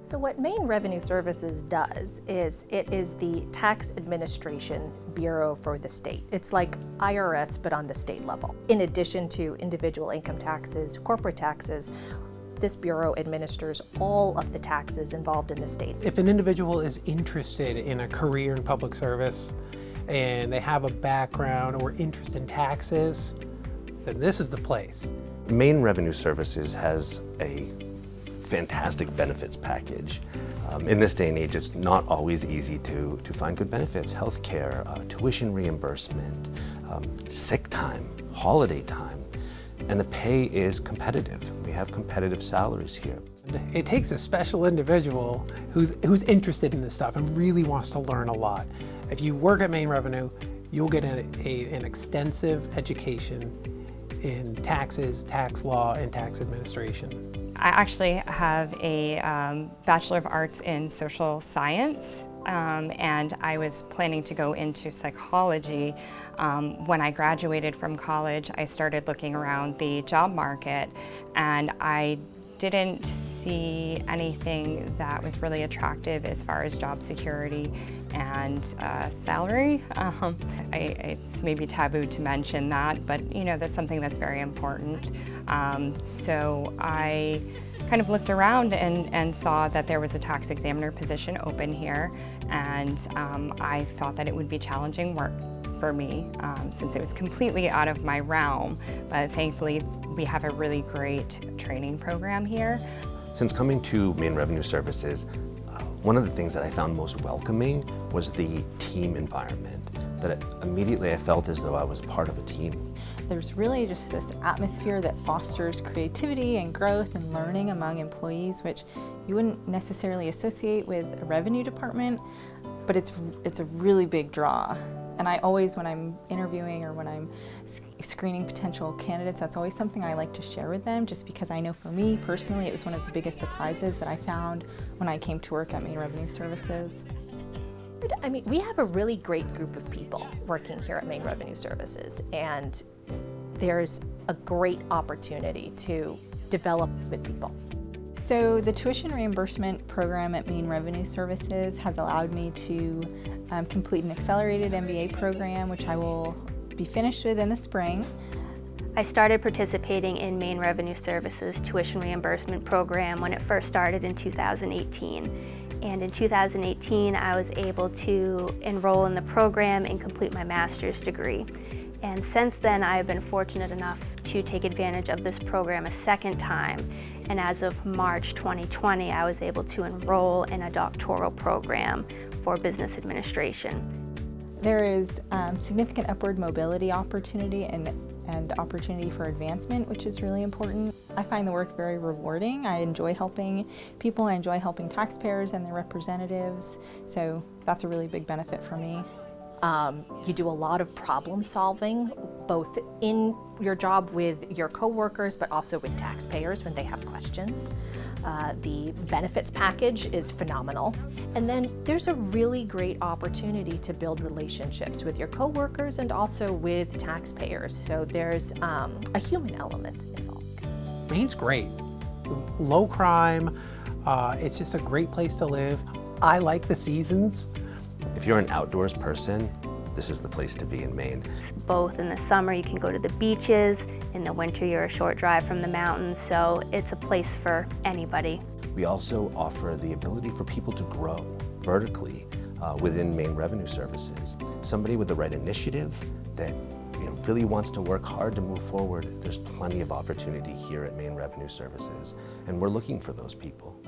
So what Maine Revenue Services does is it is the tax administration bureau for the state. It's like IRS but on the state level. In addition to individual income taxes, corporate taxes, this bureau administers all of the taxes involved in the state. If an individual is interested in a career in public service and they have a background or interest in taxes, then this is the place. Maine Revenue Services has a fantastic benefits package. In this day and age, it's not always easy to find good benefits. Healthcare, tuition reimbursement, sick time, holiday time, and the pay is competitive. We have competitive salaries here. It takes a special individual who's interested in this stuff and really wants to learn a lot. If you work at Maine Revenue, you'll get an extensive education in taxes, tax law, and tax administration. I actually have a Bachelor of Arts in Social Science, and I was planning to go into psychology. When I graduated from college, I started looking around the job market, and I didn't see anything that was really attractive as far as job security and salary. It's maybe taboo to mention that, but you know, that's something that's very important. So I kind of looked around and saw that there was a tax examiner position open here, and I thought that it would be challenging work for me since it was completely out of my realm, but thankfully we have a really great training program here. Since coming to Maine Revenue Services, one of the things that I found most welcoming was the team environment, that immediately I felt as though I was part of a team. There's really just this atmosphere that fosters creativity and growth and learning among employees, which you wouldn't necessarily associate with a revenue department, but it's a really big draw. And I always, when I'm interviewing or when I'm screening potential candidates, that's always something I like to share with them, just because I know for me personally, it was one of the biggest surprises that I found when I came to work at Maine Revenue Services. I mean, we have a really great group of people working here at Maine Revenue Services, and there's a great opportunity to develop with people. So the tuition reimbursement program at Maine Revenue Services has allowed me to complete an accelerated MBA program, which I will be finished with in the spring. I started participating in Maine Revenue Services tuition reimbursement program when it first started in 2018. And in 2018, I was able to enroll in the program and complete my master's degree. And since then, I've been fortunate enough to take advantage of this program a second time. And as of March 2020, I was able to enroll in a doctoral program for business administration. There is significant upward mobility opportunity and opportunity for advancement, which is really important. I find the work very rewarding. I enjoy helping people. I enjoy helping taxpayers and their representatives. So that's a really big benefit for me. You do a lot of problem solving, both in your job with your coworkers, but also with taxpayers when they have questions. The benefits package is phenomenal. And then there's a really great opportunity to build relationships with your coworkers and also with taxpayers. So there's a human element involved. Maine's great. Low crime, it's just a great place to live. I like the seasons. If you're an outdoors person, this is the place to be in Maine. Both in the summer, you can go to the beaches. In the winter, you're a short drive from the mountains, so it's a place for anybody. We also offer the ability for people to grow vertically within Maine Revenue Services. Somebody with the right initiative that really wants to work hard to move forward, there's plenty of opportunity here at Maine Revenue Services, and we're looking for those people.